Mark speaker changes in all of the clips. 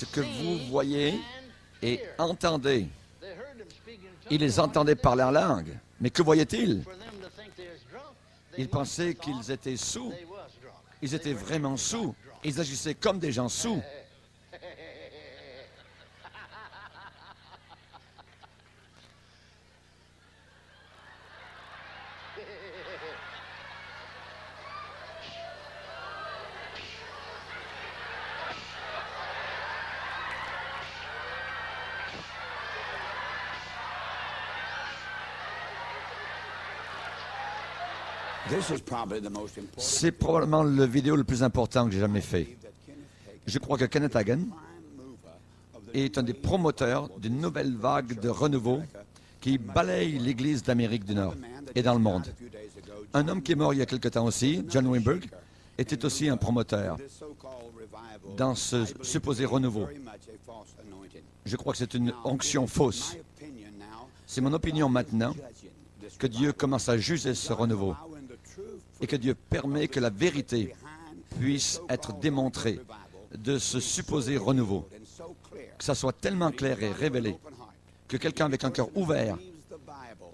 Speaker 1: ce que vous voyez et entendez. Ils les entendaient parler en langue. Mais que voyaient-ils? Ils pensaient qu'ils étaient sous. Ils étaient vraiment sous. Ils agissaient comme des gens sous. C'est probablement le vidéo le plus important que j'ai jamais fait. Je crois que Kenneth Hagin est un des promoteurs d'une nouvelle vague de renouveau qui balaye l'Église d'Amérique du Nord et dans le monde. Un homme qui est mort il y a quelque temps aussi, John Weinberg, était aussi un promoteur dans ce supposé renouveau. Je crois que c'est une onction fausse. C'est mon opinion maintenant que Dieu commence à juger ce renouveau et que Dieu permet que la vérité puisse être démontrée de ce supposé renouveau. Que ça soit tellement clair et révélé que quelqu'un avec un cœur ouvert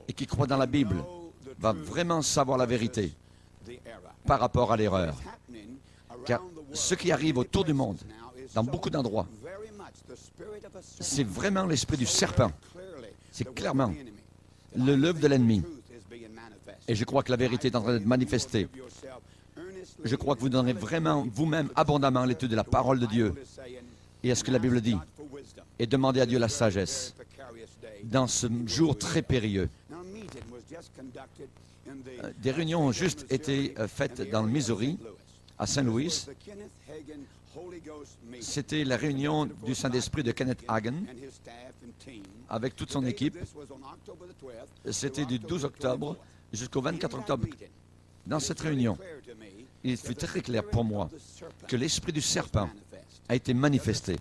Speaker 1: et qui croit dans la Bible va vraiment savoir la vérité par rapport à l'erreur. Car ce qui arrive autour du monde, dans beaucoup d'endroits, c'est vraiment l'esprit du serpent. C'est clairement l'œuvre de l'ennemi. Et je crois que la vérité est en train d'être manifestée. Je crois que vous donnerez vraiment vous-même abondamment l'étude de la parole de Dieu et à ce que la Bible dit. Et demandez à Dieu la sagesse dans ce jour très périlleux. Des réunions ont juste été faites dans le Missouri, à Saint-Louis. C'était la réunion du Saint-Esprit de Kenneth Hagin avec toute son équipe. C'était du 12 octobre jusqu'au 24 octobre. Dans cette réunion, il fut très clair pour moi que l'esprit du serpent a été manifesté.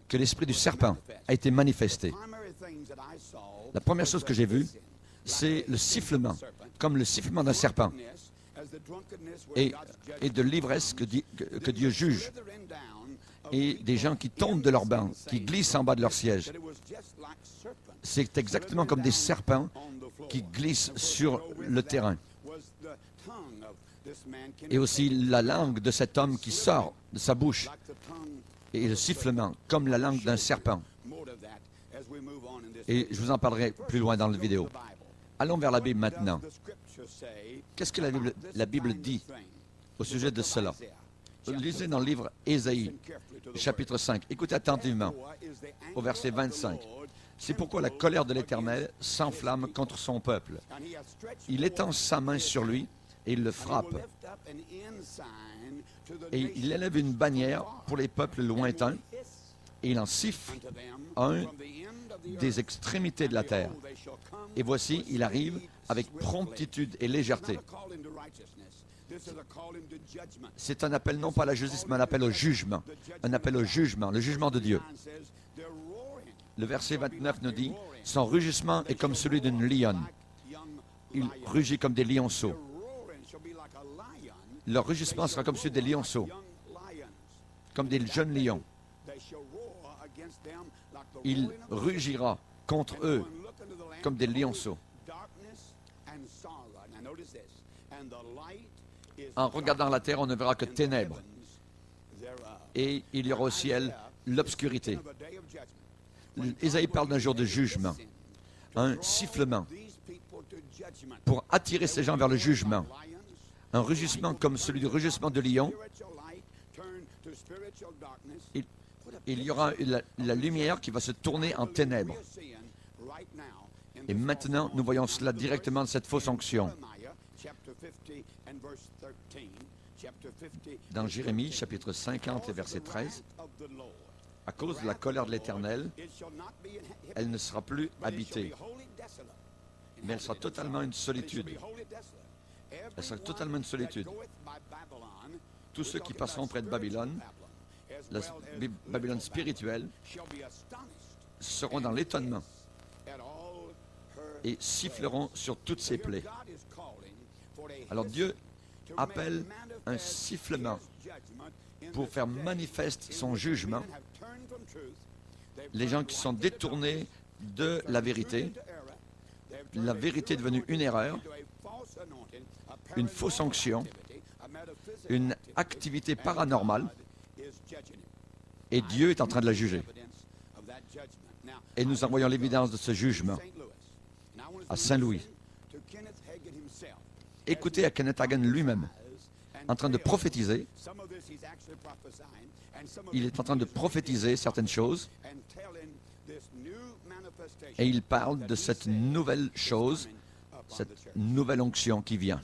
Speaker 1: Que l'esprit du serpent a été manifesté. La première chose que j'ai vue, c'est le sifflement, comme le sifflement d'un serpent, et de l'ivresse que Dieu juge, et des gens qui tombent de leur banc, qui glissent en bas de leur siège. C'est exactement comme des serpents qui glissent sur le terrain. Et aussi la langue de cet homme qui sort de sa bouche, et le sifflement, comme la langue d'un serpent. Et je vous en parlerai plus loin dans la vidéo. Allons vers la Bible maintenant. Qu'est-ce que la Bible dit au sujet de cela? Lisez dans le livre Ésaïe, chapitre 5. Écoutez attentivement au verset 25. C'est pourquoi la colère de l'Éternel s'enflamme contre son peuple. Il étend sa main sur lui et il le frappe. Et il élève une bannière pour les peuples lointains et il en siffle un des extrémités de la terre. Et voici, il arrive avec promptitude et légèreté. C'est un appel non pas à la justice, mais un appel au jugement. Un appel au jugement, le jugement de Dieu. Le verset 29 nous dit, « Son rugissement est comme celui d'une lionne. Il rugit comme des lionceaux. » Leur rugissement sera comme celui des lionceaux, comme des jeunes lions. Il rugira contre eux comme des lionceaux. En regardant la terre, on ne verra que ténèbres. Et il y aura au ciel l'obscurité. Ésaïe parle d'un jour de jugement, un sifflement pour attirer ces gens vers le jugement. Un rugissement comme celui du rugissement de lion. Il y aura la lumière qui va se tourner en ténèbres. Et maintenant, nous voyons cela directement de cette fausse onction. Dans Jérémie, chapitre 50 et verset 13, « À cause de la colère de l'Éternel, elle ne sera plus habitée, mais elle sera totalement une solitude. » Elle sera totalement une solitude. Tous ceux qui passeront près de Babylone, la Babylone spirituelle, seront dans l'étonnement et siffleront sur toutes ses plaies. Alors Dieu appelle un sifflement pour faire manifeste son jugement. Les gens qui sont détournés de la vérité est devenue une erreur, une fausse onction, une activité paranormale, et Dieu est en train de la juger. Et nous envoyons l'évidence de ce jugement à Saint-Louis. Écoutez à Kenneth Hagin lui-même, en train de prophétiser. Il est en train de prophétiser certaines choses et il parle de cette nouvelle chose, cette nouvelle onction qui vient.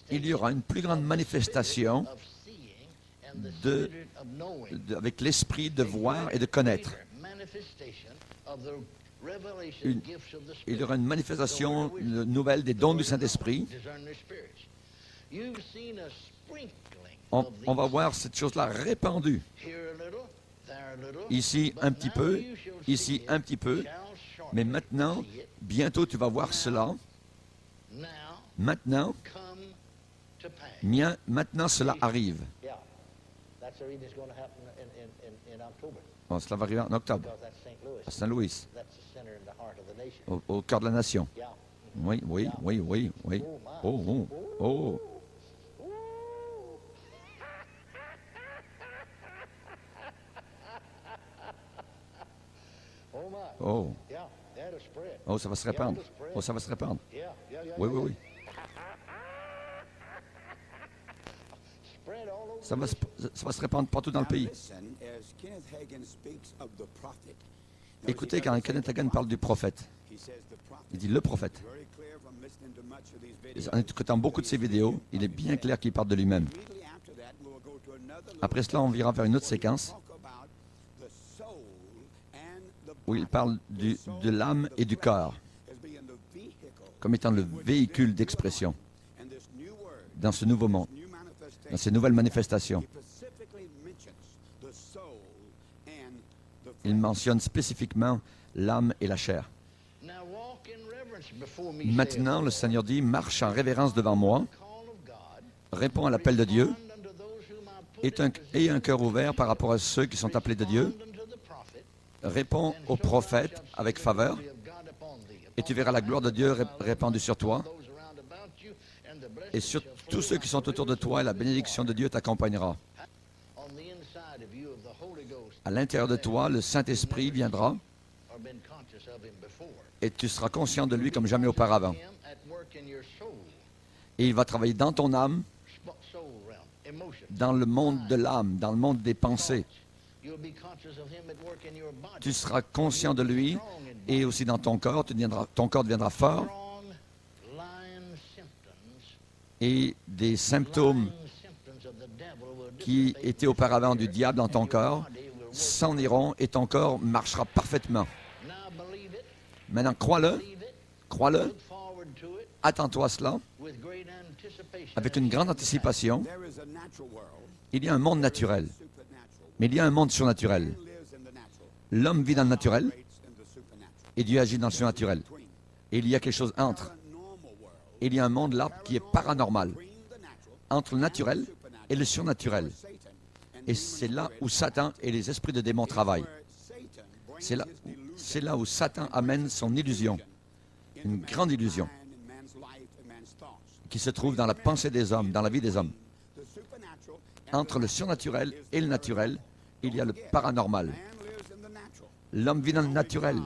Speaker 1: Il y aura une plus grande manifestation avec l'esprit de voir et de connaître. Il y aura une manifestation nouvelle des dons du Saint-Esprit. On va voir cette chose-là répandue. Ici un petit peu, ici un petit peu. Mais maintenant, bientôt tu vas voir cela. Maintenant, cela arrive. Bon, cela va arriver en octobre, à Saint-Louis, au cœur de la nation. Oui, oui, oui, oui, oui. Oh, oh, oh. Oh. Oh, ça va se répandre. Oh, ça va se répandre. Oui, oui, oui. Ça va se répandre partout dans le pays. Écoutez quand Kenneth Hagin parle du prophète. Il dit le prophète. En écoutant beaucoup de ses vidéos, il est bien clair qu'il parle de lui-même. Après cela, on ira vers une autre séquence où il parle de l'âme et du corps comme étant le véhicule d'expression dans ce nouveau monde, dans ces nouvelles manifestations. Il mentionne spécifiquement l'âme et la chair. Maintenant, le Seigneur dit, marche en révérence devant moi, réponds à l'appel de Dieu, aie un cœur ouvert par rapport à ceux qui sont appelés de Dieu, réponds aux prophètes avec faveur, et tu verras la gloire de Dieu répandue sur toi, et sur tous ceux qui sont autour de toi, et la bénédiction de Dieu t'accompagnera. À l'intérieur de toi, le Saint-Esprit viendra, et tu seras conscient de lui comme jamais auparavant. Et il va travailler dans ton âme, dans le monde de l'âme, dans le monde des pensées. Tu seras conscient de lui et aussi dans ton corps, ton corps deviendra fort et des symptômes qui étaient auparavant du diable dans ton corps s'en iront et ton corps marchera parfaitement. Maintenant, crois-le, attends-toi à cela avec une grande anticipation. Il y a un monde naturel, mais il y a un monde surnaturel. L'homme vit dans le naturel et Dieu agit dans le surnaturel. Et il y a quelque chose entre. Il y a un monde là qui est paranormal, entre le naturel et le surnaturel. Et c'est là où Satan et les esprits de démons travaillent. C'est là où Satan amène son illusion, une grande illusion, qui se trouve dans la pensée des hommes, dans la vie des hommes. Entre le surnaturel et le naturel, il y a le paranormal. L'homme vit dans le naturel.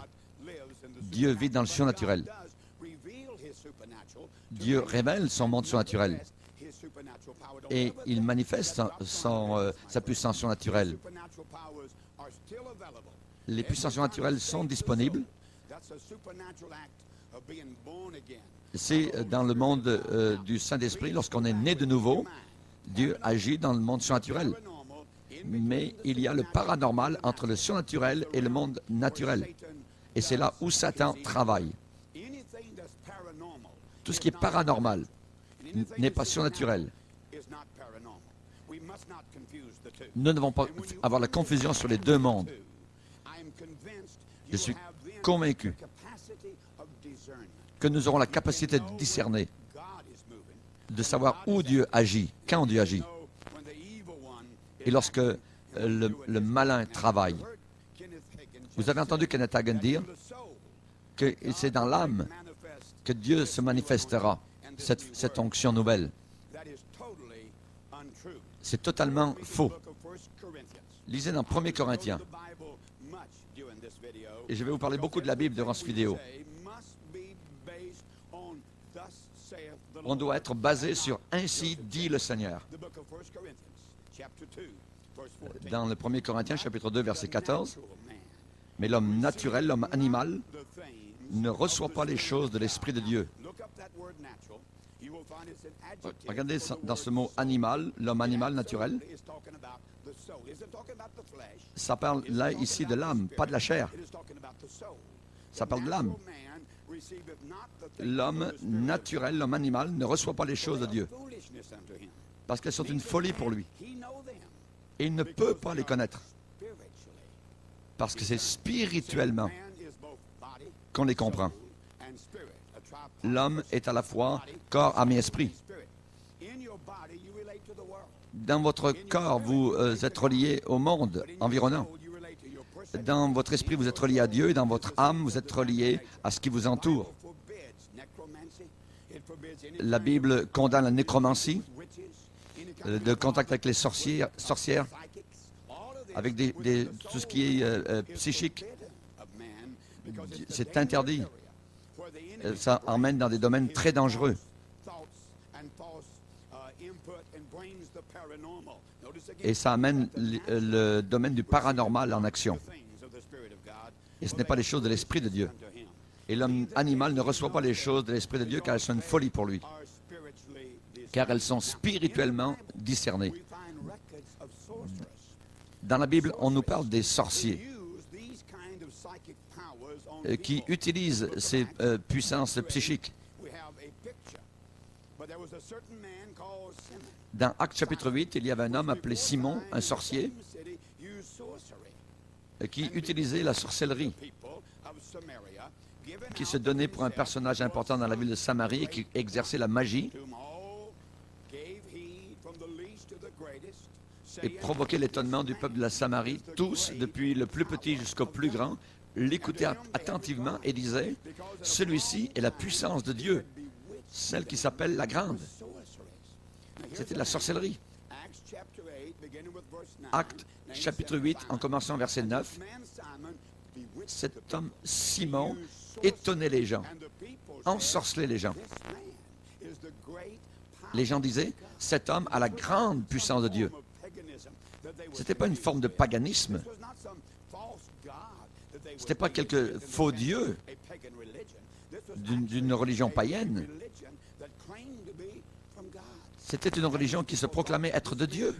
Speaker 1: Dieu vit dans le surnaturel. Dieu révèle son monde surnaturel. Et il manifeste sa puissance surnaturelle. Les puissances surnaturelles sont disponibles. C'est dans le monde du Saint-Esprit, lorsqu'on est né de nouveau, Dieu agit dans le monde surnaturel. Mais il y a le paranormal entre le surnaturel et le monde naturel. Et c'est là où Satan travaille. Tout ce qui est paranormal n'est pas surnaturel. Nous ne devons pas avoir la confusion sur les deux mondes. Je suis convaincu que nous aurons la capacité de discerner de savoir où Dieu agit, quand Dieu agit. Et lorsque le malin travaille. Vous avez entendu Kenneth Hagin dire que c'est dans l'âme que Dieu se manifestera, cette onction nouvelle. C'est totalement faux. Lisez dans 1 Corinthiens. Et je vais vous parler beaucoup de la Bible durant cette vidéo. On doit être basé sur « Ainsi dit le Seigneur ». Dans le 1 Corinthiens, chapitre 2, verset 14, « Mais l'homme naturel, l'homme animal, ne reçoit pas les choses de l'Esprit de Dieu. » Regardez dans ce mot « animal », l'homme animal naturel, ça parle là, ici, de l'âme, pas de la chair. Ça parle de l'âme. L'homme naturel, l'homme animal, ne reçoit pas les choses de Dieu, parce qu'elles sont une folie pour lui. Et il ne peut pas les connaître, parce que c'est spirituellement qu'on les comprend. L'homme est à la fois corps, âme et esprit. Dans votre corps, vous êtes relié au monde environnant. Dans votre esprit, vous êtes relié à Dieu. Et dans votre âme, vous êtes relié à ce qui vous entoure. La Bible condamne la nécromancie, le contact avec les sorcières, avec tout ce qui est psychique. C'est interdit. Ça emmène dans des domaines très dangereux. Et ça amène le domaine du paranormal en action. Et ce n'est pas les choses de l'Esprit de Dieu. Et l'homme animal ne reçoit pas les choses de l'Esprit de Dieu car elles sont une folie pour lui. Car elles sont spirituellement discernées. Dans la Bible, on nous parle des sorciers qui utilisent ces puissances psychiques. Dans Actes chapitre 8, il y avait un homme appelé Simon, un sorcier, qui utilisait la sorcellerie, qui se donnait pour un personnage important dans la ville de Samarie et qui exerçait la magie et provoquait l'étonnement du peuple de la Samarie. Tous, depuis le plus petit jusqu'au plus grand, l'écoutaient attentivement et disaient « Celui-ci est la puissance de Dieu, celle qui s'appelle la grande. » C'était de la sorcellerie. Acte chapitre 8, en commençant verset 9. Cet homme, Simon, étonnait les gens, ensorcelait les gens. Les gens disaient, cet homme a la grande puissance de Dieu. Ce n'était pas une forme de paganisme. Ce n'était pas quelque faux dieu d'une religion païenne. C'était une religion qui se proclamait être de Dieu.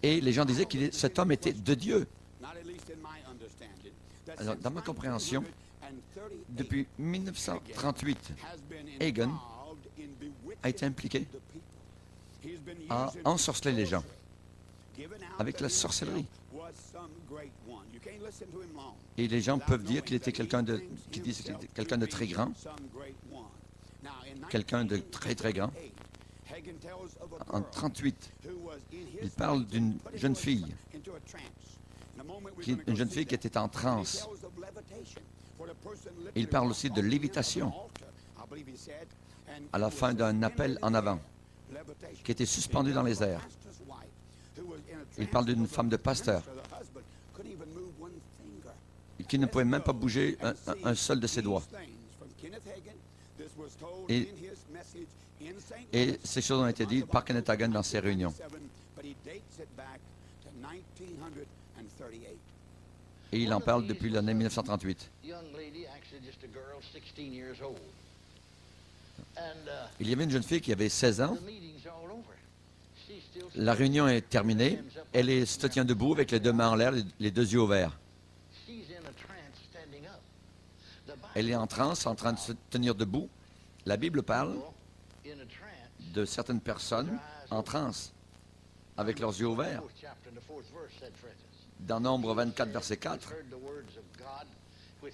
Speaker 1: Et les gens disaient que cet homme était de Dieu. Alors, dans ma compréhension, depuis 1938, Hagin a été impliqué à ensorceler les gens avec la sorcellerie. Et les gens peuvent dire qu'il était quelqu'un de très grand, quelqu'un de très très grand. En 1938, il parle d'une jeune fille, une jeune fille qui était en transe. Il parle aussi de lévitation à la fin d'un appel en avant, qui était suspendue dans les airs. Il parle d'une femme de pasteur qui ne pouvait même pas bouger un seul de ses doigts. Et ces choses ont été dites par Kenneth Hagin dans ses réunions. Et il en parle depuis l'année 1938. Il y avait une jeune fille qui avait 16 ans. La réunion est terminée. Elle se tient debout avec les deux mains en l'air, les deux yeux ouverts. Elle est en transe, en train de se tenir debout. La Bible parle de certaines personnes en transe, avec leurs yeux ouverts. Dans Nombre 24, verset 4,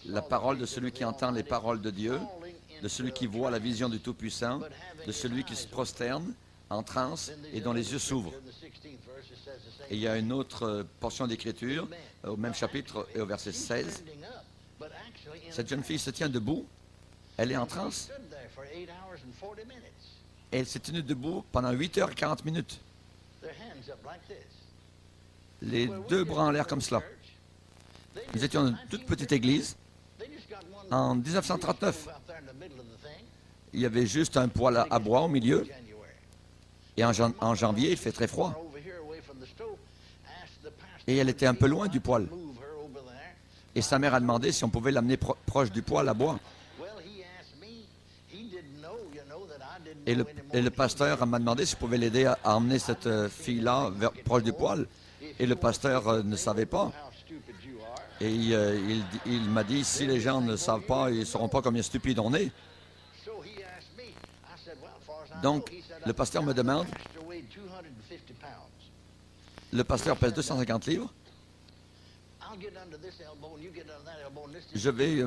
Speaker 1: la parole de celui qui entend les paroles de Dieu, de celui qui voit la vision du Tout-Puissant, de celui qui se prosterne en transe et dont les yeux s'ouvrent. Et il y a une autre portion d'écriture, au même chapitre et au verset 16. Cette jeune fille se tient debout, elle est en transe, et elle s'est tenue debout pendant 8h40 minutes. Les deux bras en l'air comme cela. Nous étions dans une toute petite église. En 1939, il y avait juste un poêle à bois au milieu. Et en janvier, il fait très froid. Et elle était un peu loin du poêle. Et sa mère a demandé si on pouvait l'amener proche du poêle à bois. Et le pasteur m'a demandé si je pouvais l'aider à emmener cette fille-là proche du poêle. Et le pasteur ne savait pas. Et il m'a dit, si les gens ne savent pas, ils ne sauront pas combien stupides on est. Donc, le pasteur me demande, le pasteur pèse 250 livres, je vais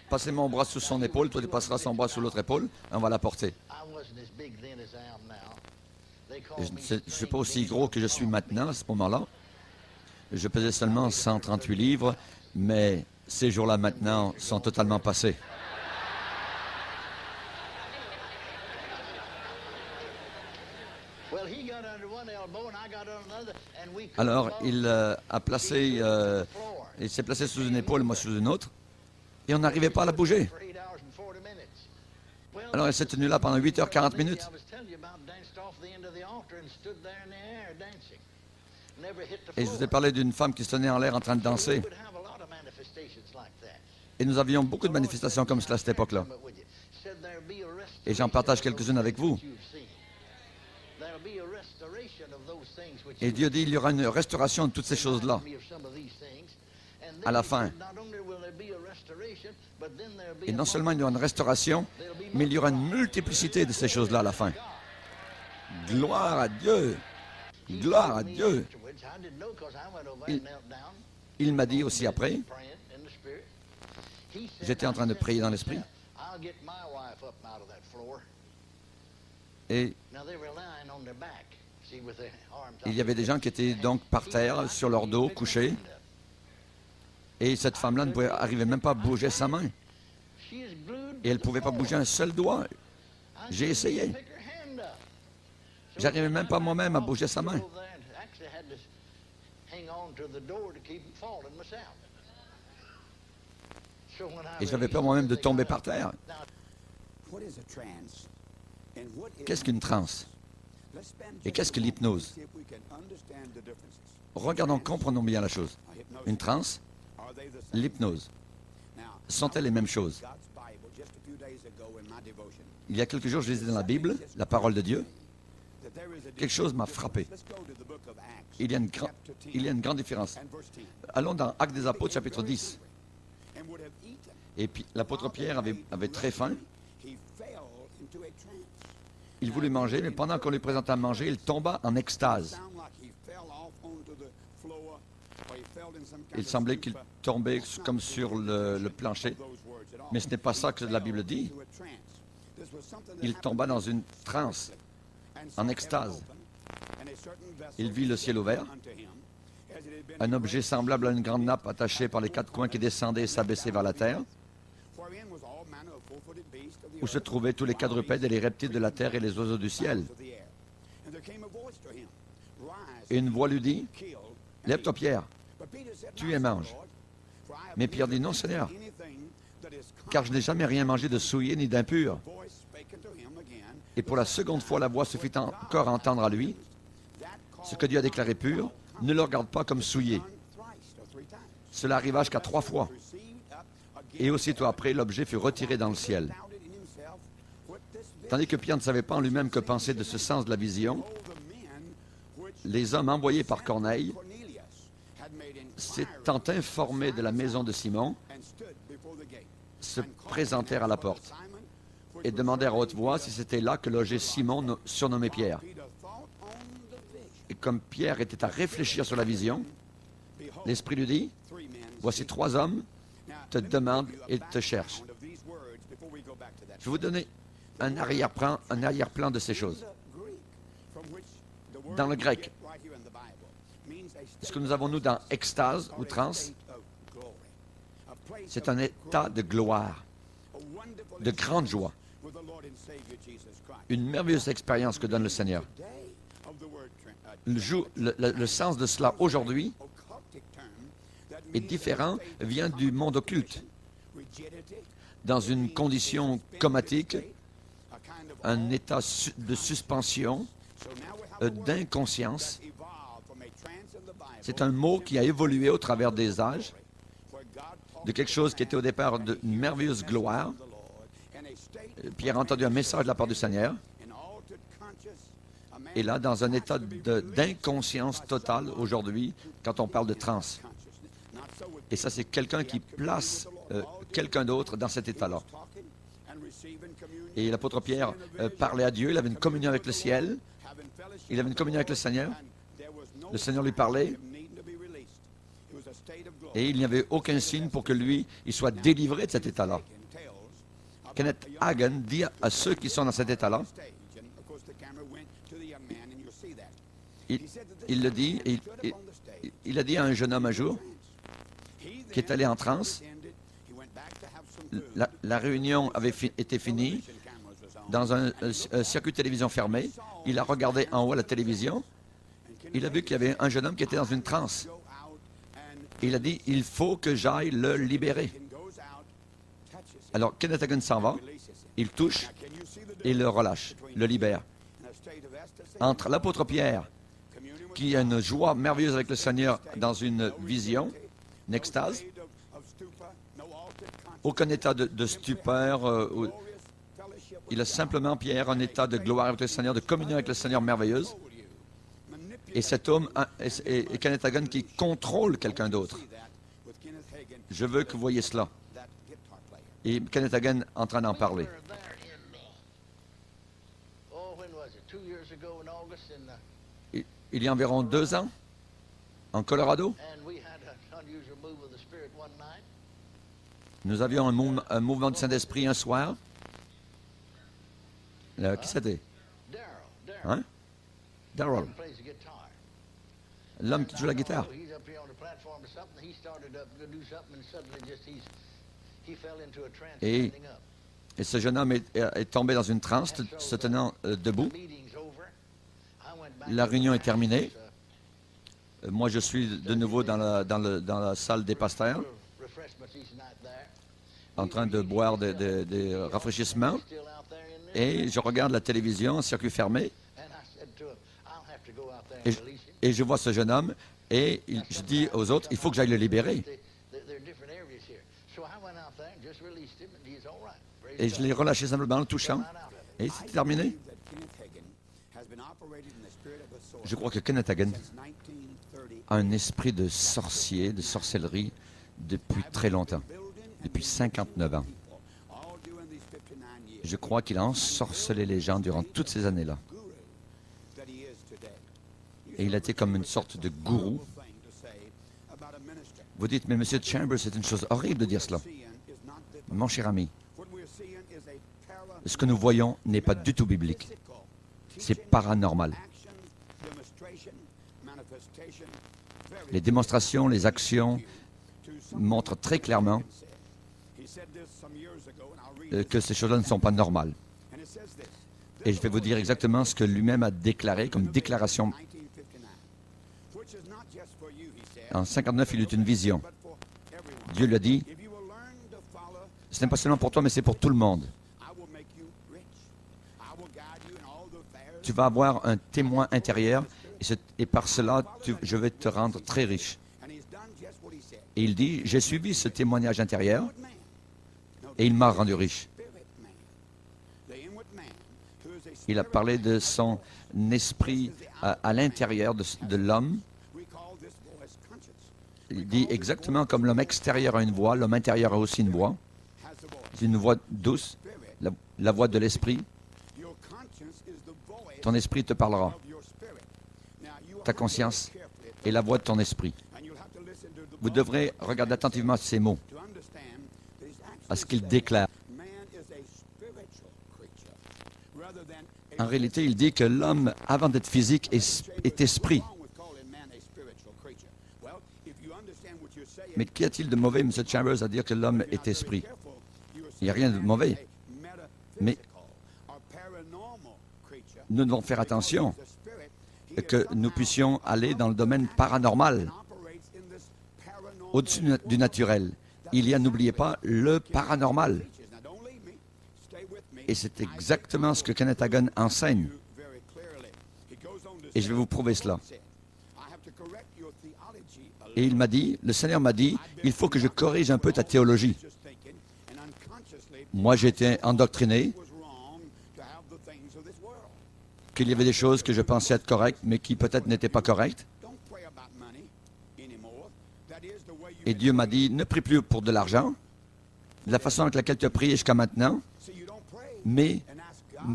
Speaker 1: passer mon bras sous son épaule, toi tu passeras son bras sous l'autre épaule, on va la porter. Je ne suis pas aussi gros que je suis maintenant, à ce moment-là. Je pesais seulement 138 livres, mais ces jours-là maintenant sont totalement passés. Alors, il s'est placé sous une épaule, moi sous une autre, et on n'arrivait pas à la bouger. Alors, elle s'est tenue là pendant 8h40 minutes. Et je vous ai parlé d'une femme qui se tenait en l'air en train de danser. Et nous avions beaucoup de manifestations comme cela à cette époque-là. Et j'en partage quelques-unes avec vous. Et Dieu dit, il y aura une restauration de toutes ces choses-là à la fin. Et non seulement il y aura une restauration, mais il y aura une multiplicité de ces choses-là à la fin. Gloire à Dieu! Gloire à Dieu! Il m'a dit aussi après, j'étais en train de prier dans l'esprit, et il y avait des gens qui étaient donc par terre, sur leur dos, couchés, et cette femme-là n'arrivait même pas à bouger sa main. Et elle ne pouvait pas bouger un seul doigt. J'ai essayé. J'arrivais même pas moi-même à bouger sa main. Et j'avais peur moi-même de tomber par terre. Qu'est-ce qu'une transe? Et qu'est-ce que l'hypnose? Regardons, comprenons bien la chose. Une transe, l'hypnose, sont-elles les mêmes choses? Il y a quelques jours, je lisais dans la Bible, la parole de Dieu. Quelque chose m'a frappé. Il y a une grande différence. Allons dans Actes des Apôtres, chapitre 10. Et puis, l'apôtre Pierre avait très faim. Il voulut manger, mais pendant qu'on lui présentait à manger, il tomba en extase. Il semblait qu'il tombait comme sur le plancher. Mais ce n'est pas ça que la Bible dit. Il tomba dans une transe, en extase. Il vit le ciel ouvert, un objet semblable à une grande nappe attachée par les quatre coins qui descendait et s'abaissait vers la terre, où se trouvaient tous les quadrupèdes et les reptiles de la terre et les oiseaux du ciel. Et une voix lui dit, « Lève-toi, Pierre, tue et mange. » Mais Pierre dit, « Non, Seigneur, car je n'ai jamais rien mangé de souillé ni d'impur. » Et pour la seconde fois, la voix se fit encore entendre à lui. Ce que Dieu a déclaré pur, ne le regarde pas comme souillé. Cela arriva jusqu'à 3 fois. Et aussitôt après, l'objet fut retiré dans le ciel. Tandis que Pierre ne savait pas en lui-même que penser de ce sens de la vision, les hommes envoyés par Corneille, s'étant informés de la maison de Simon, se présentèrent à la porte et demandèrent à haute voix si c'était là que logeait Simon, surnommé Pierre. Et comme Pierre était à réfléchir sur la vision, l'Esprit lui dit, « Voici 3 hommes te demande et te cherche. Je vais vous donner un arrière-plan de ces choses. Dans le grec, ce que nous avons, nous, dans extase ou transe, c'est un état de gloire, de grande joie. Une merveilleuse expérience que donne le Seigneur. Le sens de cela aujourd'hui est différent, vient du monde occulte. Dans une condition comatique, un état de suspension, d'inconscience. C'est un mot qui a évolué au travers des âges, de quelque chose qui était au départ d'une merveilleuse gloire. Pierre a entendu un message de la part du Seigneur. Et là, dans un état d'inconscience totale aujourd'hui, quand on parle de transe. Et ça, c'est quelqu'un qui place quelqu'un d'autre dans cet état-là. Et l'apôtre Pierre parlait à Dieu, il avait une communion avec le ciel, il avait une communion avec le Seigneur. Le Seigneur lui parlait. Et il n'y avait aucun signe pour que lui, il soit délivré de cet état-là. Kenneth Hagin dit à ceux qui sont dans cet état-là, il le dit, il a dit à un jeune homme un jour, qui est allé en transe, la réunion avait été finie, dans un circuit de télévision fermé, il a regardé en haut à la télévision, il a vu qu'il y avait un jeune homme qui était dans une transe. Il a dit, il faut que j'aille le libérer. Alors, Kenneth Hagin s'en va, il touche, et le relâche, le libère. Entre l'apôtre Pierre, qui a une joie merveilleuse avec le Seigneur dans une vision, une extase, aucun état de stupeur, il a simplement, Pierre, un état de gloire avec le Seigneur, de communion avec le Seigneur merveilleuse. Et cet homme est Kenneth Hagin qui contrôle quelqu'un d'autre. Je veux que vous voyez cela. Et Kenneth Hagin est en train d'en parler. Il y a environ 2 ans, en Colorado, nous avions un mouvement du Saint-Esprit un soir. Qui c'était? Hein? Darrell. L'homme qui joue la guitare. Et ce jeune homme est tombé dans une transe, se tenant debout. La réunion est terminée. Moi, je suis de nouveau dans la salle des pasteurs, en train de boire des rafraîchissements. Et je regarde la télévision en circuit fermé. Et je vois ce jeune homme. Et je dis aux autres, il faut que j'aille le libérer. Et je l'ai relâché simplement en le touchant. Et c'est terminé. Je crois que Kenneth Hagin a un esprit de sorcier, de sorcellerie, depuis très longtemps, depuis 59 ans. Je crois qu'il a ensorcelé les gens durant toutes ces années-là. Et il a été comme une sorte de gourou. Vous dites, mais M. Chambers, c'est une chose horrible de dire cela. Mon cher ami, ce que nous voyons n'est pas du tout biblique. C'est paranormal. Les démonstrations, les actions montrent très clairement que ces choses-là ne sont pas normales. Et je vais vous dire exactement ce que lui-même a déclaré comme déclaration. En 59, il eut une vision. Dieu lui a dit, ce n'est pas seulement pour toi, mais c'est pour tout le monde. Tu vas avoir un témoin intérieur et par cela, je vais te rendre très riche. Et il dit, j'ai suivi ce témoignage intérieur et il m'a rendu riche. Il a parlé de son esprit à l'intérieur de l'homme. Il dit exactement comme l'homme extérieur a une voix, l'homme intérieur a aussi une voix. C'est une voix douce, la voix de l'esprit. Ton esprit te parlera. Ta conscience est la voix de ton esprit. Vous devrez regarder attentivement ces mots à ce qu'il déclare. En réalité, il dit que l'homme, avant d'être physique, est esprit. Mais qu'y a-t-il de mauvais, M. Chambers, à dire que l'homme est esprit? Il n'y a rien de mauvais. Mais nous devons faire attention que nous puissions aller dans le domaine paranormal, au-dessus du naturel. Il y a, n'oubliez pas, le paranormal. Et c'est exactement ce que Kenneth Hagin enseigne. Et je vais vous prouver cela. Et il m'a dit, le Seigneur m'a dit, il faut que je corrige un peu ta théologie. Moi, j'étais endoctriné qu'il y avait des choses que je pensais être correctes, mais qui peut-être n'étaient pas correctes. Et Dieu m'a dit, ne prie plus pour de l'argent, de la façon avec laquelle tu as prié jusqu'à maintenant, mais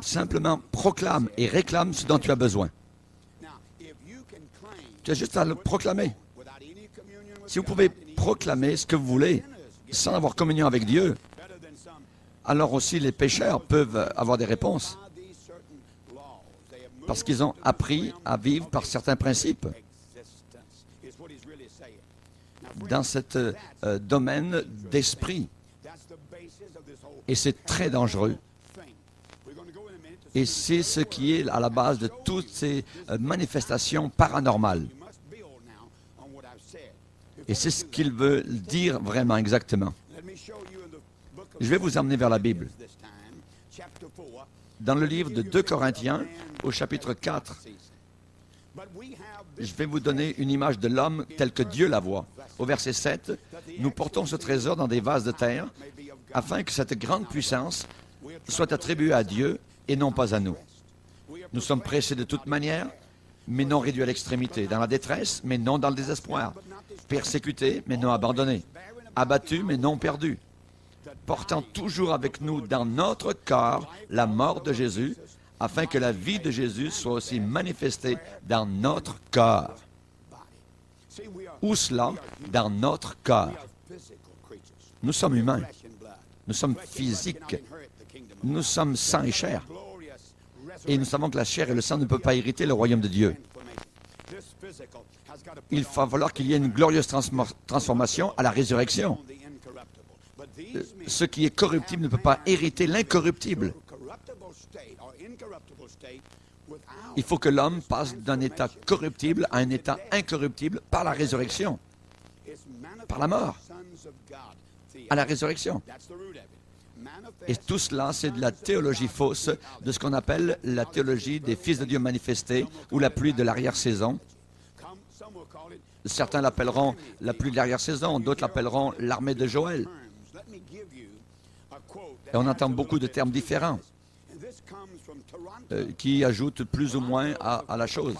Speaker 1: simplement proclame et réclame ce dont tu as besoin. Tu as juste à le proclamer. Si vous pouvez proclamer ce que vous voulez sans avoir communion avec Dieu, alors aussi les pécheurs peuvent avoir des réponses. Parce qu'ils ont appris à vivre par certains principes. Dans ce domaine d'esprit. Et c'est très dangereux. Et c'est ce qui est à la base de toutes ces manifestations paranormales. Et c'est ce qu'il veut dire vraiment exactement. Je vais vous emmener vers la Bible. Dans le livre de 2 Corinthiens, au chapitre 4, je vais vous donner une image de l'homme tel que Dieu la voit. Au verset 7, nous portons ce trésor dans des vases de terre, afin que cette grande puissance soit attribuée à Dieu et non pas à nous. Nous sommes pressés de toute manière, mais non réduits à l'extrémité, dans la détresse, mais non dans le désespoir, persécutés, mais non abandonnés, abattus, mais non perdus, portant toujours avec nous dans notre corps la mort de Jésus, afin que la vie de Jésus soit aussi manifestée dans notre corps. Où cela? Dans notre corps. Nous sommes humains. Nous sommes physiques. Nous sommes sang et chair. Et nous savons que la chair et le sang ne peuvent pas hériter le royaume de Dieu. Il va falloir qu'il y ait une glorieuse transformation à la résurrection. Ce qui est corruptible ne peut pas hériter l'incorruptible. Il faut que l'homme passe d'un état corruptible à un état incorruptible par la résurrection, par la mort, à la résurrection. Et tout cela, c'est de la théologie fausse, de ce qu'on appelle la théologie des fils de Dieu manifestés, ou la pluie de l'arrière-saison. Certains l'appelleront la pluie de l'arrière-saison, d'autres l'appelleront l'armée de Joël. Et on entend beaucoup de termes différents qui ajoutent plus ou moins à la chose.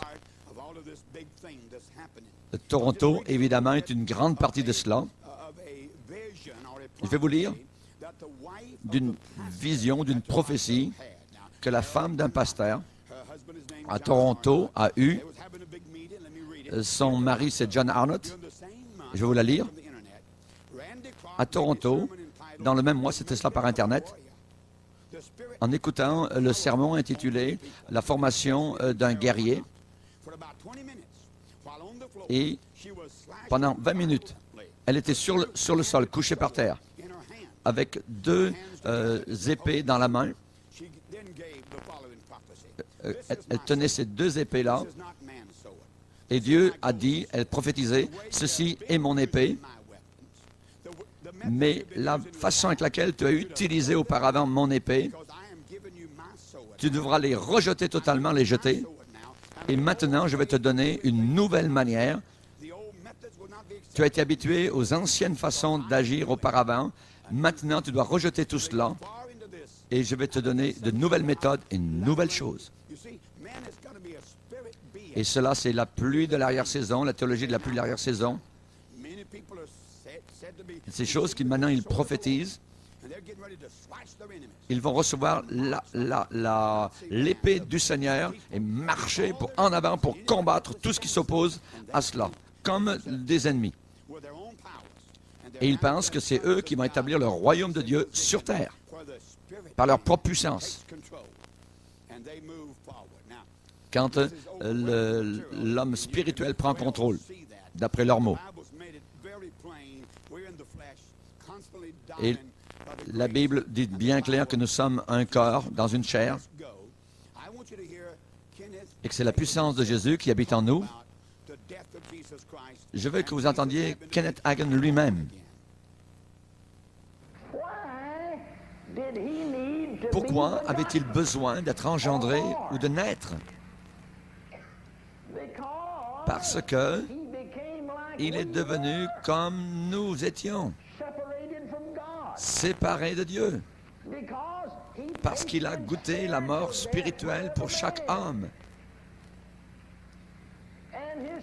Speaker 1: Toronto, évidemment, est une grande partie de cela. Je vais vous lire d'une vision, d'une prophétie que la femme d'un pasteur à Toronto a eue. Son mari, c'est John Arnott. Je vais vous la lire. À Toronto, dans le même mois, c'était cela par Internet, en écoutant le sermon intitulé « La formation d'un guerrier ». Et pendant 20 minutes, elle était sur le sol, couchée par terre, avec deux épées dans la main. Elle tenait ces deux épées-là. Et Dieu a dit, elle prophétisait, « Ceci est mon épée ». Mais la façon avec laquelle tu as utilisé auparavant mon épée, tu devras les rejeter totalement, les jeter. Et maintenant, je vais te donner une nouvelle manière. Tu as été habitué aux anciennes façons d'agir auparavant. Maintenant, tu dois rejeter tout cela. Et je vais te donner de nouvelles méthodes et une nouvelle chose. Et cela, c'est la pluie de l'arrière-saison, la théologie de la pluie de l'arrière-saison. Ces choses qui maintenant ils prophétisent, ils vont recevoir l'épée du Seigneur et marcher en avant pour combattre tout ce qui s'oppose à cela, comme des ennemis. Et ils pensent que c'est eux qui vont établir le royaume de Dieu sur terre, par leur propre puissance. Quand l'homme spirituel prend contrôle, d'après leurs mots. Et la Bible dit bien clair que nous sommes un corps dans une chair et que c'est la puissance de Jésus qui habite en nous. Je veux que vous entendiez Kenneth Hagin lui-même. Pourquoi avait-il besoin d'être engendré ou de naître? Parce que il est devenu comme nous étions, séparés de Dieu, parce qu'il a goûté la mort spirituelle pour chaque homme.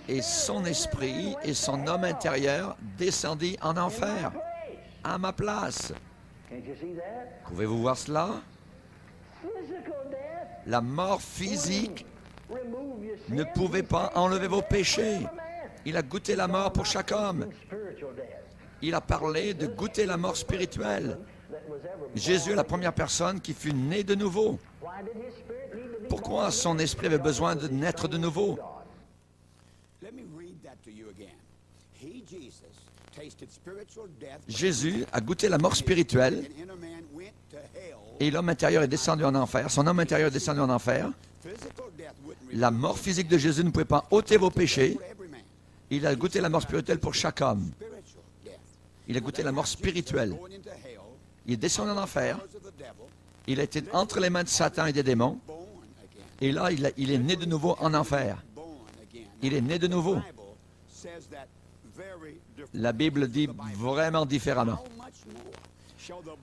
Speaker 1: Et son esprit et son homme intérieur descendit en enfer, à ma place. Pouvez-vous voir cela? La mort physique ne pouvait pas enlever vos péchés. Il a goûté la mort pour chaque homme. Il a parlé de goûter la mort spirituelle. Jésus est la première personne qui fut née de nouveau. Pourquoi son esprit avait besoin de naître de nouveau? Jésus a goûté la mort spirituelle et l'homme intérieur est descendu en enfer. Son homme intérieur est descendu en enfer. La mort physique de Jésus ne pouvait pas ôter vos péchés. Il a goûté la mort spirituelle pour chaque homme. Il a goûté la mort spirituelle. Il est descendu en enfer. Il a été entre les mains de Satan et des démons. Et là, il est né de nouveau en enfer. Il est né de nouveau. La Bible dit vraiment différemment.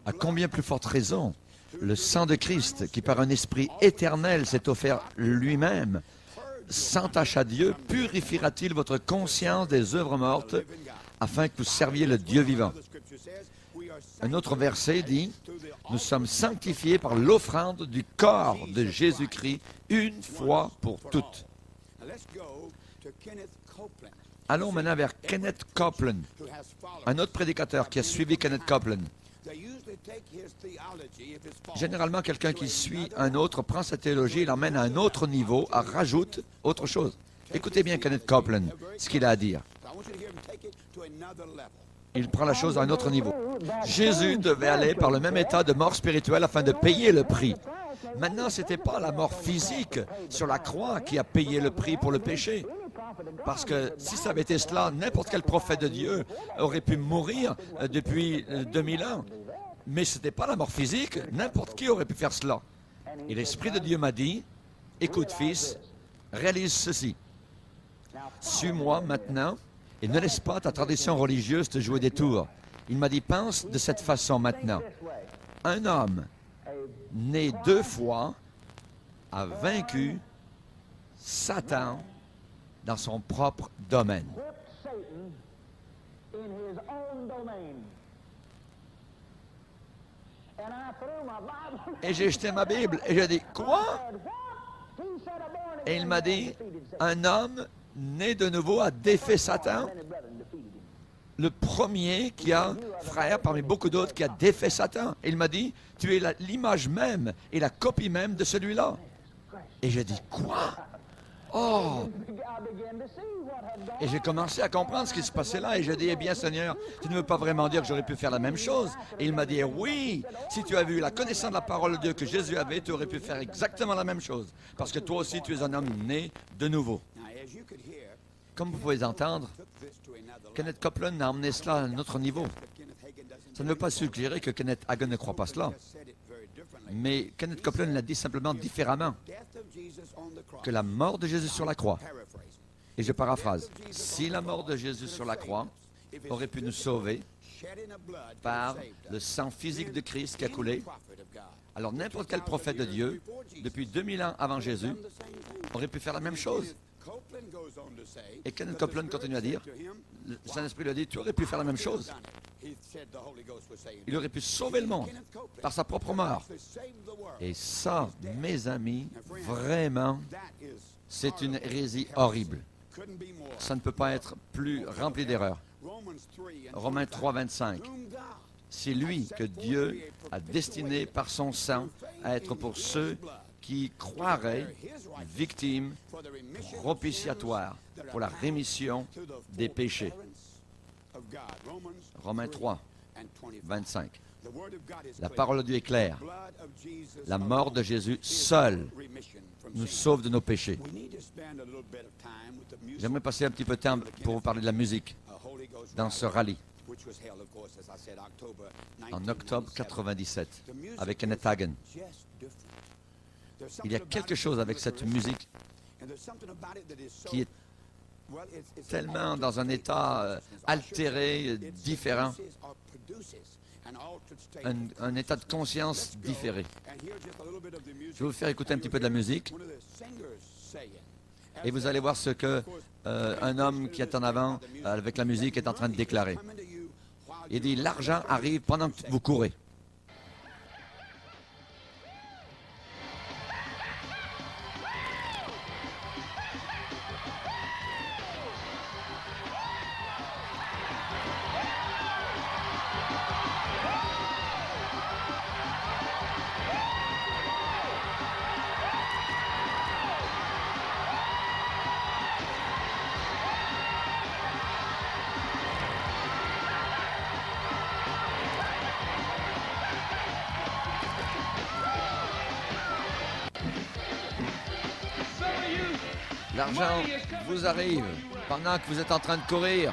Speaker 1: À combien plus forte raison, le sang de Christ, qui par un esprit éternel s'est offert lui-même, sans tache à Dieu, purifiera-t-il votre conscience des œuvres mortes, afin que vous serviez le Dieu vivant? Un autre verset dit, nous sommes sanctifiés par l'offrande du corps de Jésus-Christ, une fois pour toutes. Allons maintenant vers Kenneth Copeland, un autre prédicateur qui a suivi Kenneth Copeland. Généralement, quelqu'un qui suit un autre prend sa théologie et l'emmène à un autre niveau, rajoute autre chose. Écoutez bien Kenneth Copeland, ce qu'il a à dire. Il prend la chose à un autre niveau. Jésus devait aller par le même état de mort spirituelle afin de payer le prix. Maintenant, ce n'était pas la mort physique sur la croix qui a payé le prix pour le péché. Parce que si ça avait été cela, n'importe quel prophète de Dieu aurait pu mourir depuis 2000 ans. Mais ce n'était pas la mort physique, n'importe qui aurait pu faire cela. Et l'Esprit de Dieu m'a dit, écoute fils, réalise ceci. Suis-moi maintenant et ne laisse pas ta tradition religieuse te jouer des tours. Il m'a dit, pense de cette façon maintenant. Un homme né 2 fois a vaincu Satan dans son propre domaine. Et j'ai jeté ma Bible et j'ai dit, quoi? Et il m'a dit, un homme né de nouveau a défait Satan. Le premier qui a, frère, parmi beaucoup d'autres, qui a défait Satan. Et il m'a dit, tu es l'image même et la copie même de celui-là. Et j'ai dit, quoi? Oh! Et j'ai commencé à comprendre ce qui se passait là. Et j'ai dit, eh bien, Seigneur, tu ne veux pas vraiment dire que j'aurais pu faire la même chose? Et il m'a dit, oui, si tu avais eu la connaissance de la parole de Dieu que Jésus avait, tu aurais pu faire exactement la même chose. Parce que toi aussi, tu es un homme né de nouveau. Comme vous pouvez entendre, Kenneth Copeland a emmené cela à un autre niveau. Ça ne veut pas suggérer que Kenneth Hagin ne croit pas cela. Mais Kenneth Copeland l'a dit simplement différemment. Que la mort de Jésus sur la croix, et je paraphrase, si la mort de Jésus sur la croix aurait pu nous sauver par le sang physique de Christ qui a coulé, alors n'importe quel prophète de Dieu, depuis 2000 ans avant Jésus, aurait pu faire la même chose. Et Kenneth Copeland continue à dire, le Saint-Esprit lui a dit, tu aurais pu faire la même chose. Il aurait pu sauver le monde par sa propre mort. Et ça, mes amis, vraiment, c'est une hérésie horrible. Ça ne peut pas être plus rempli d'erreurs. Romains 3, 25. C'est lui que Dieu a destiné par son sang à être pour ceux qui croiraient victimes propitiatoires pour la rémission des péchés. Romains 3, 25. La parole de Dieu est claire. La mort de Jésus seule nous sauve de nos péchés. J'aimerais passer un petit peu de temps pour vous parler de la musique dans ce rallye en octobre 97 avec Kenneth Hagin. Il y a quelque chose avec cette musique qui est tellement dans un état altéré, différent, un état de conscience différé. Je vais vous faire écouter un petit peu de la musique et vous allez voir ce que un homme qui est en avant avec la musique est en train de déclarer. Il dit, l'argent arrive pendant que vous courez. L'argent vous arrive pendant que vous êtes en train de courir.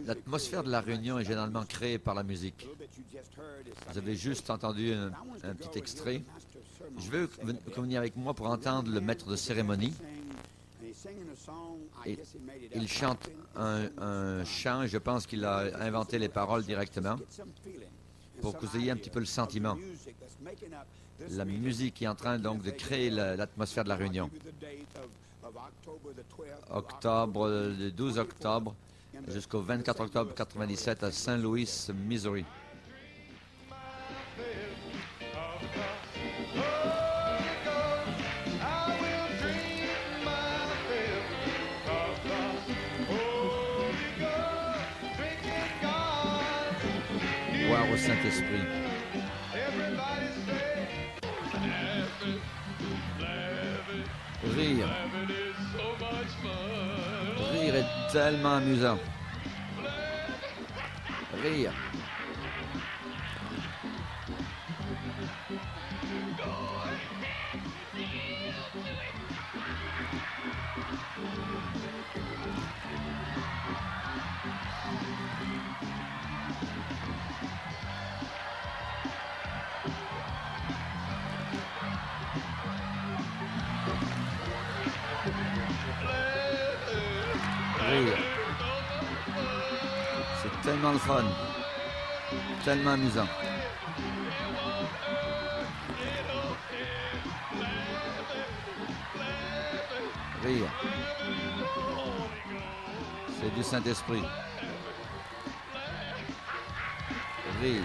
Speaker 1: L'atmosphère de la réunion est généralement créée par la musique. Vous avez juste entendu un petit extrait. Je veux venir avec moi pour entendre le maître de cérémonie. Et il chante un chant, et je pense qu'il a inventé les paroles directement pour que vous ayez un petit peu le sentiment. La musique qui est en train donc de créer l'atmosphère de la réunion. Octobre, le 12 octobre jusqu'au 24 octobre 97 à Saint Louis, Missouri. Boire au Saint-Esprit. Rire. Rire est tellement amusant. Rire. Rire. C'est tellement le fun. Tellement amusant. Rire. C'est du Saint-Esprit. Rire.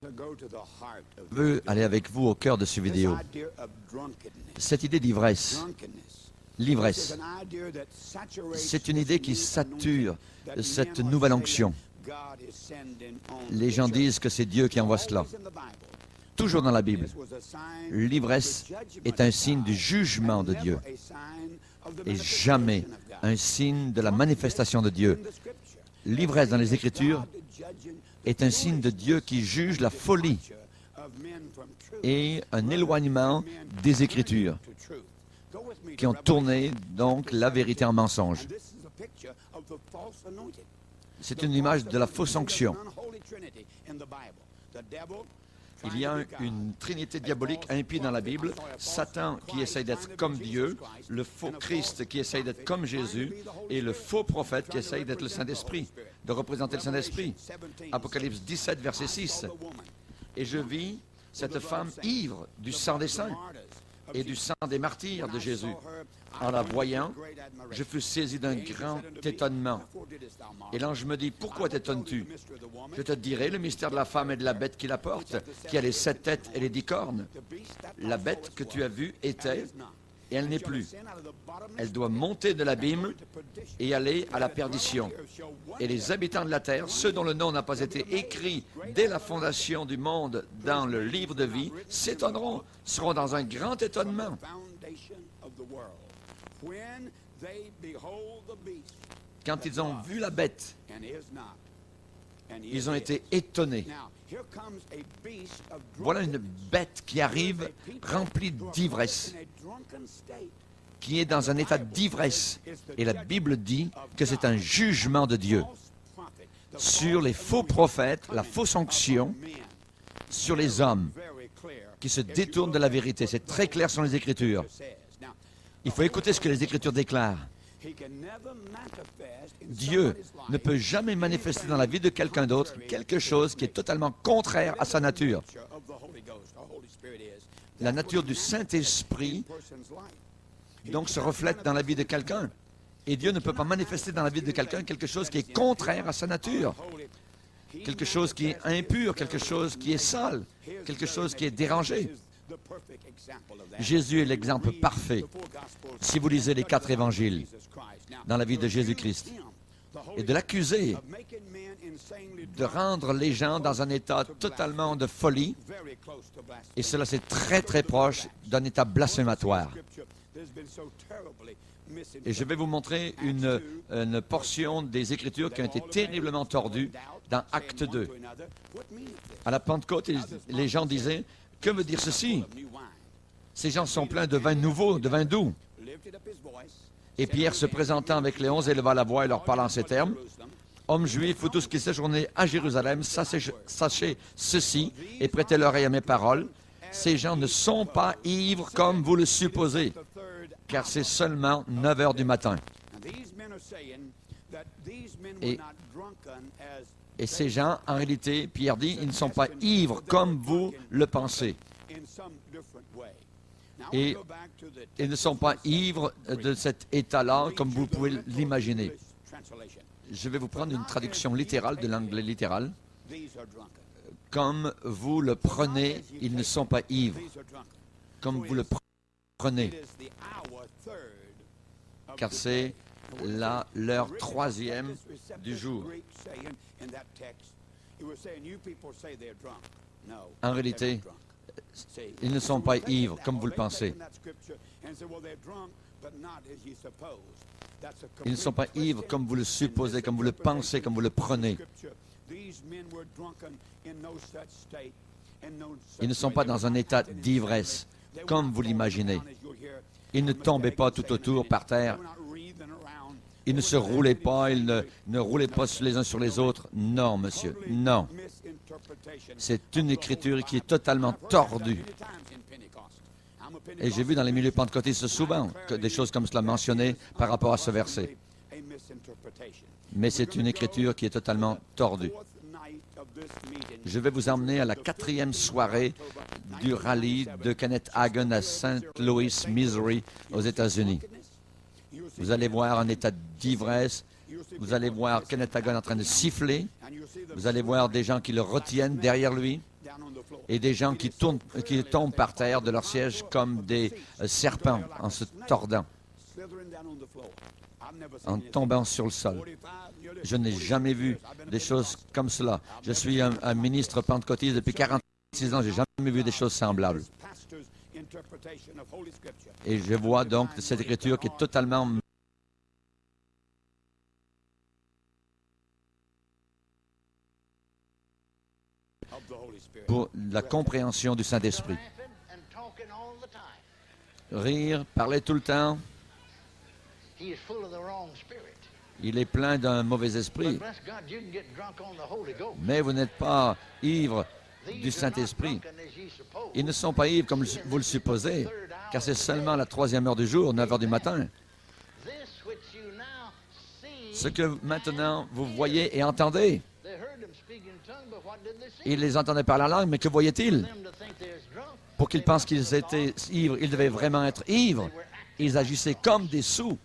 Speaker 1: Je veux aller avec vous au cœur de cette vidéo. Cette idée d'ivresse. L'ivresse. C'est une idée qui sature cette nouvelle onction. Les gens disent que c'est Dieu qui envoie cela. Toujours dans la Bible, l'ivresse est un signe du jugement de Dieu et jamais un signe de la manifestation de Dieu. L'ivresse dans les Écritures est un signe de Dieu qui juge la folie et un éloignement des Écritures qui ont tourné donc la vérité en mensonge. C'est une image de la fausse onction. Il y a une trinité diabolique impie dans la Bible. Satan qui essaye d'être comme Dieu, le faux Christ qui essaye d'être comme Jésus et le faux prophète qui essaye d'être le Saint-Esprit, de représenter le Saint-Esprit. Apocalypse 17, verset 6. Et je vis cette femme ivre du sang des saints et du sang des martyrs de Jésus. En la voyant, je fus saisi d'un grand étonnement. Et l'ange me dit, pourquoi t'étonnes-tu? Je te dirai le mystère de la femme et de la bête qui la porte, qui a les 7 têtes et les 10 cornes. La bête que tu as vue était, et elle n'est plus. Elle doit monter de l'abîme et aller à la perdition. Et les habitants de la terre, ceux dont le nom n'a pas été écrit dès la fondation du monde dans le livre de vie, s'étonneront, seront dans un grand étonnement. Quand ils ont vu la bête, ils ont été étonnés. Voilà une bête qui arrive remplie d'ivresse, qui est dans un état d'ivresse. Et la Bible dit que c'est un jugement de Dieu sur les faux prophètes, la fausse onction, sur les hommes qui se détournent de la vérité. C'est très clair sur les Écritures. Il faut écouter ce que les Écritures déclarent. Dieu ne peut jamais manifester dans la vie de quelqu'un d'autre quelque chose qui est totalement contraire à sa nature. La nature du Saint-Esprit, donc, se reflète dans la vie de quelqu'un. Et Dieu ne peut pas manifester dans la vie de quelqu'un quelque chose qui est contraire à sa nature. Quelque chose qui est impur, quelque chose qui est sale, quelque chose qui est dérangé. Jésus est l'exemple parfait. Si vous lisez les 4 évangiles dans la vie de Jésus-Christ, et de l'accuser de rendre les gens dans un état totalement de folie, et cela c'est très très proche d'un état blasphématoire. Et je vais vous montrer une portion des Écritures qui ont été terriblement tordues dans Acte 2. À la Pentecôte, les gens disaient, que veut dire ceci? Ces gens sont pleins de vin nouveau, de vin doux. Et Pierre, se présentant avec les 11, éleva la voix et leur parlant en ces termes. Hommes juifs, vous tous qui séjournez à Jérusalem, sachez ceci et prêtez l'oreille à mes paroles. Ces gens ne sont pas ivres comme vous le supposez, car c'est seulement 9 heures du matin. Et ces gens, en réalité, Pierre dit, ils ne sont pas ivres comme vous le pensez. Et ils ne sont pas ivres de cet état-là, comme vous pouvez l'imaginer. Je vais vous prendre une traduction littérale de l'anglais littéral. Comme vous le prenez, ils ne sont pas ivres. Comme vous le prenez. Car c'est l'heure 3e du jour. En réalité, ils ne sont pas ivres, comme vous le pensez. Ils ne sont pas ivres comme vous le supposez, comme vous le pensez, comme vous le prenez. Ils ne sont pas dans un état d'ivresse, comme vous l'imaginez. Ils ne tombaient pas tout autour par terre. Ils ne se roulaient pas, ils ne roulaient pas les uns sur les autres. Non, monsieur, non. C'est une écriture qui est totalement tordue. Et j'ai vu dans les milieux pentecôtistes souvent que des choses comme cela mentionnées par rapport à ce verset. Mais c'est une écriture qui est totalement tordue. Je vais vous emmener à la 4e soirée du rallye de Kenneth Hagin à St. Louis, Missouri, aux États-Unis. Vous allez voir un état d'ivresse. Vous allez voir Kenneth Hagin en train de siffler. Vous allez voir des gens qui le retiennent derrière lui et des gens qui tombent par terre de leur siège comme des serpents en se tordant, en tombant sur le sol. Je n'ai jamais vu des choses comme cela. Je suis un ministre pentecôtiste depuis 46 ans. Je n'ai jamais vu des choses semblables. Et je vois donc cette écriture qui est totalement pour la compréhension du Saint-Esprit. Rire, parler tout le temps. Il est plein d'un mauvais esprit. Mais vous n'êtes pas ivre du Saint-Esprit. Ils ne sont pas ivres comme vous le supposez, car c'est seulement la 3e heure du jour, 9 heures du matin. Ce que maintenant vous voyez et entendez. Ils les entendaient par la langue, mais que voyaient-ils? Pour qu'ils pensent qu'ils étaient ivres, ils devaient vraiment être ivres. Ils agissaient comme des sous.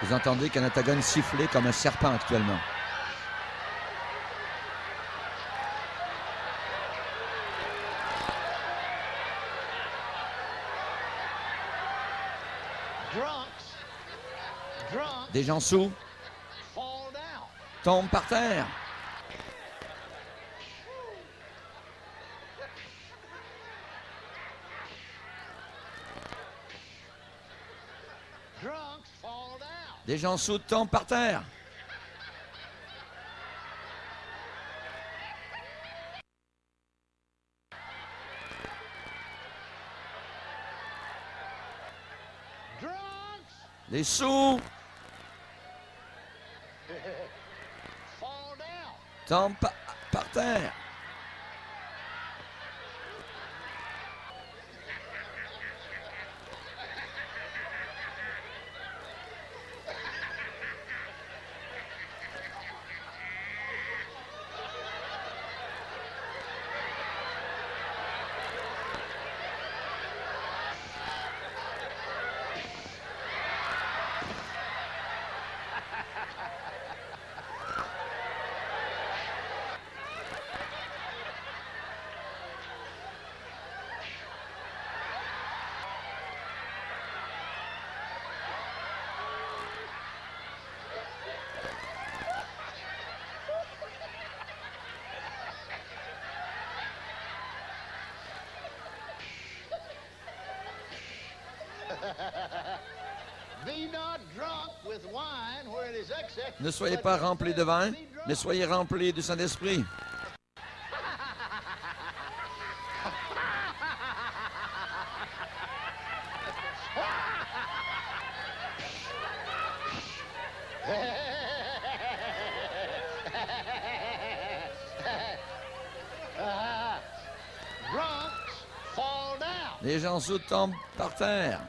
Speaker 1: Vous entendez Kenneth Hagin siffler comme un serpent actuellement. Des gens sous tombent par terre. Des gens sous tombent par terre. Les sous tombent par terre. Ne soyez pas remplis de vin, mais soyez remplis du Saint-Esprit. Les gens sous tombent par terre.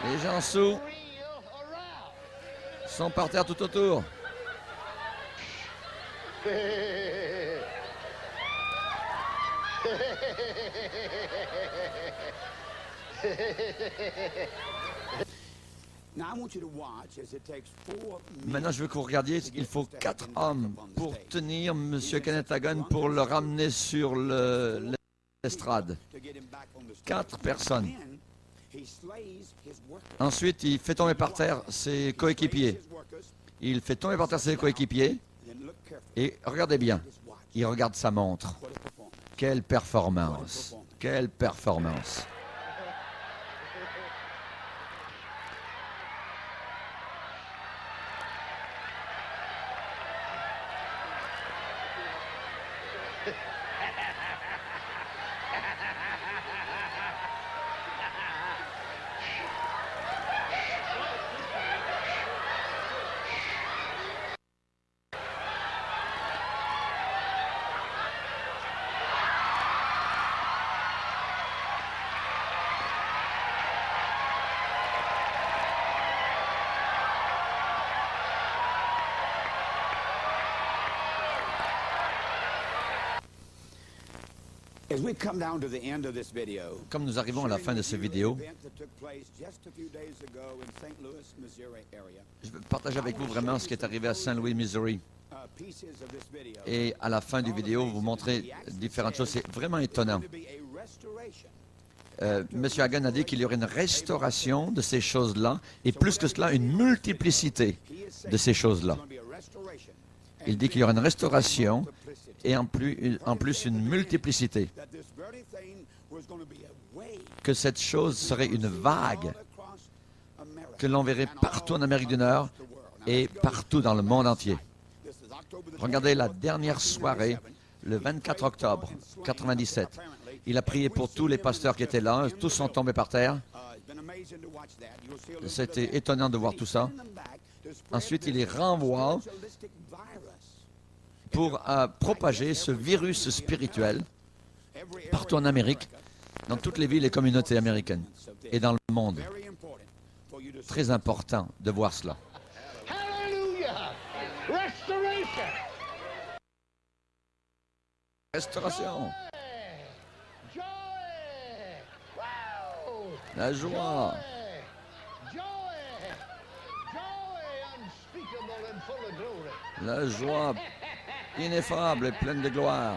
Speaker 1: Les gens sous sont par terre tout autour. Maintenant, je veux que vous regardiez, il faut 4 hommes pour tenir M. Kenneth Hagin, pour le ramener sur l'estrade. 4 personnes. Ensuite, il fait tomber par terre ses coéquipiers. Il fait tomber par terre ses coéquipiers. Et regardez bien, il regarde sa montre. Quelle performance! Quelle performance! Comme nous arrivons à la fin de cette vidéo, je vais partager avec vous vraiment ce qui est arrivé à Saint Louis, Missouri. Et à la fin du vidéo, vous montrer différentes choses. C'est vraiment étonnant. M. Hagin a dit qu'il y aurait une restauration de ces choses-là, et plus que cela, une multiplicité de ces choses-là. Il dit qu'il y aura une restauration et en plus une multiplicité. Que cette chose serait une vague que l'on verrait partout en Amérique du Nord et partout dans le monde entier. Regardez la dernière soirée, le 24 octobre 97. Il a prié pour tous les pasteurs qui étaient là, tous sont tombés par terre. C'était étonnant de voir tout ça. Ensuite, il les renvoie pour propager ce virus spirituel. partout en Amérique, dans toutes les villes et communautés américaines et dans le monde. Très important de voir cela.
Speaker 2: Hallelujah! Restoration!
Speaker 1: Restauration,
Speaker 2: Joy! Wow!
Speaker 1: la joie,
Speaker 2: Joy! Joy unspeakable and full of glory.
Speaker 1: la joie ineffable et pleine de gloire.